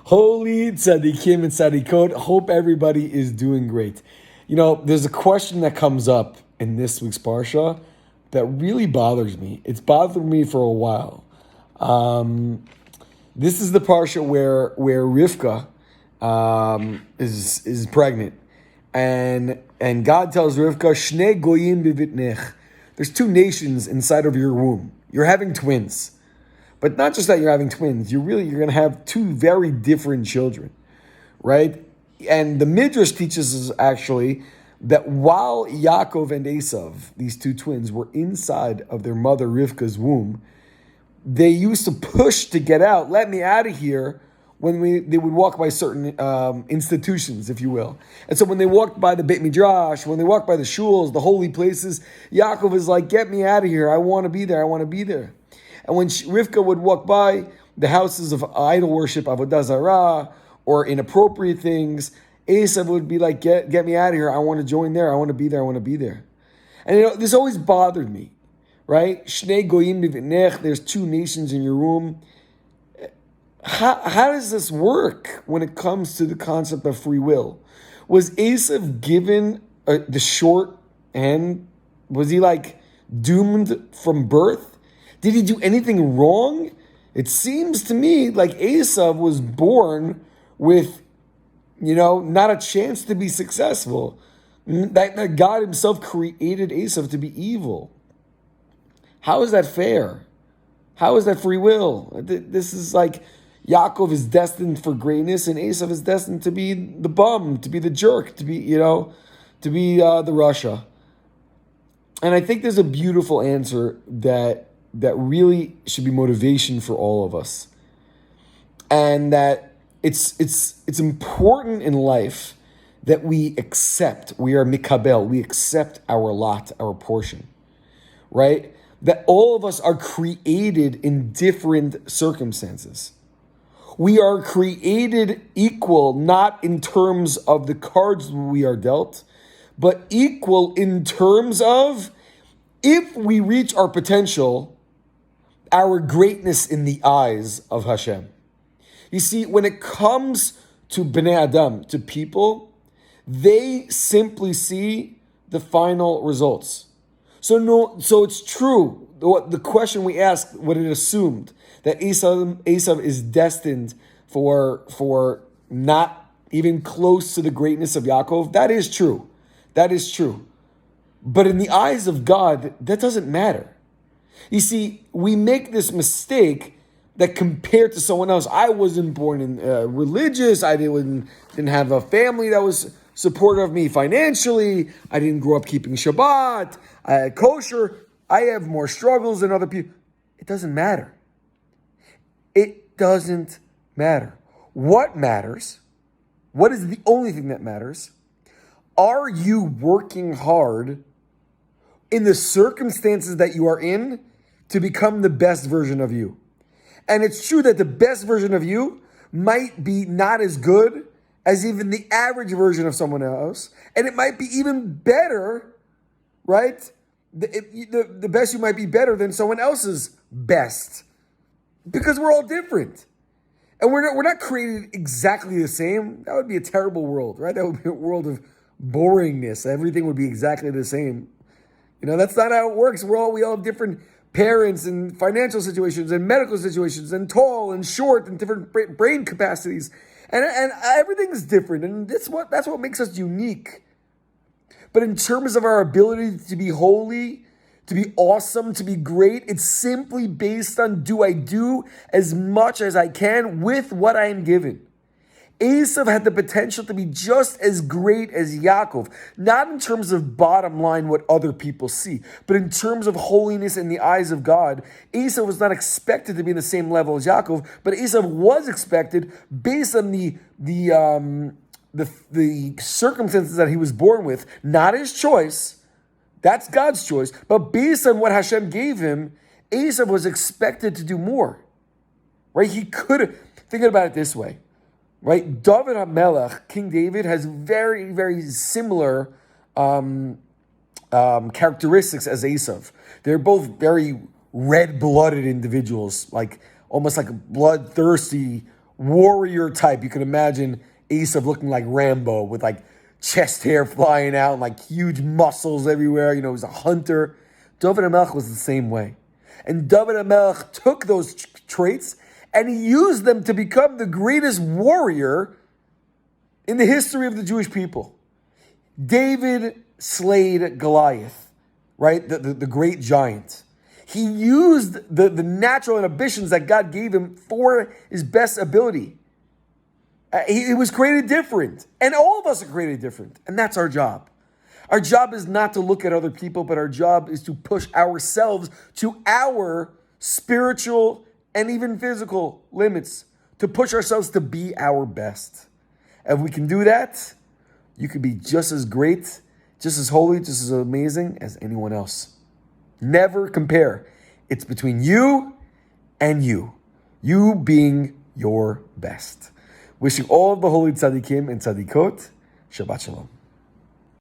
Holy tzaddikim and tzaddikot. Hope everybody is doing great. You know, there's a question that comes up in this week's parsha that really bothers me. It's bothered me for a while. This is the parsha where Rivka is pregnant, and God tells Rivka, "Shnei goyim bivitnech." There's two nations inside of your womb. You're having twins. But not just that you're having twins, you're going to have two very different children, right? And the Midrash teaches us actually that while Yaakov and Eisav, these two twins, were inside of their mother Rivka's womb, they used to push to get out, let me out of here, when they would walk by certain institutions, if you will. And so when they walked by the Beit Midrash, when they walked by the shuls, the holy places, Yaakov is like, get me out of here, I want to be there, I want to be there. And when Rivka would walk by the houses of idol worship, avodah zarah, or inappropriate things, Eisav would be like, get me out of here. I want to join there. I want to be there. I want to be there. And you know, this always bothered me, right? Shnei goyim bivitnech. There's two nations in your womb. How does this work when it comes to the concept of free will? Was Eisav given the short end? Was he like doomed from birth? Did he do anything wrong? It seems to me like Eisav was born with, not a chance to be successful. That God himself created Eisav to be evil. How is that fair? How is that free will? This is like Yaakov is destined for greatness and Eisav is destined to be the bum, to be the jerk, to be the Russia. And I think there's a beautiful answer that really should be motivation for all of us. And that it's important in life that we are mikabel, we accept our lot, our portion, right? That all of us are created in different circumstances. We are created equal, not in terms of the cards we are dealt, but equal in terms of if we reach our potential, our greatness in the eyes of Hashem. You see, when it comes to Bnei Adam, to people, they simply see the final results. So it's true. The question we asked, what it assumed, that Eisav is destined for not even close to the greatness of Yaakov. That is true. That is true. But in the eyes of God, that doesn't matter. You see, we make this mistake that compared to someone else, I wasn't born in religious, I didn't have a family that was supportive of me financially, I didn't grow up keeping Shabbat, kosher, I have more struggles than other people. It doesn't matter. It doesn't matter. What matters, what is the only thing that matters, are you working hard in the circumstances that you are in to become the best version of you? And it's true that the best version of you might be not as good as even the average version of someone else. And it might be even better, right? The best you might be better than someone else's best. Because we're all different. And we're not created exactly the same. That would be a terrible world, right? That would be a world of boringness. Everything would be exactly the same. That's not how it works. We all have different parents and financial situations and medical situations and tall and short and different brain capacities. And everything's different. And that's what makes us unique. But in terms of our ability to be holy, to be awesome, to be great, it's simply based on do I do as much as I can with what I am given. Eisav had the potential to be just as great as Yaakov, not in terms of bottom line what other people see, but in terms of holiness in the eyes of God. Eisav was not expected to be in the same level as Yaakov, but Eisav was expected based on the circumstances that he was born with, not his choice. That's God's choice, but based on what Hashem gave him, Eisav was expected to do more. Right? He could, thinking about it this way. Right, David HaMelech, King David, has very, very similar characteristics as Eisav. They're both very red-blooded individuals, like almost like bloodthirsty, warrior type. You can imagine Eisav looking like Rambo with like chest hair flying out and like huge muscles everywhere. You know, he's a hunter. David HaMelech was the same way. And David HaMelech took those traits and he used them to become the greatest warrior in the history of the Jewish people. David slayed Goliath, right? The great giant. He used the natural inhibitions that God gave him for his best ability. He was created different. And all of us are created different. And that's our job. Our job is not to look at other people, but our job is to push ourselves to our spiritual and even physical limits, to push ourselves to be our best. And if we can do that, you can be just as great, just as holy, just as amazing as anyone else. Never compare. It's between you and you. You being your best. Wishing all of the holy tzaddikim and tzaddikot Shabbat Shalom.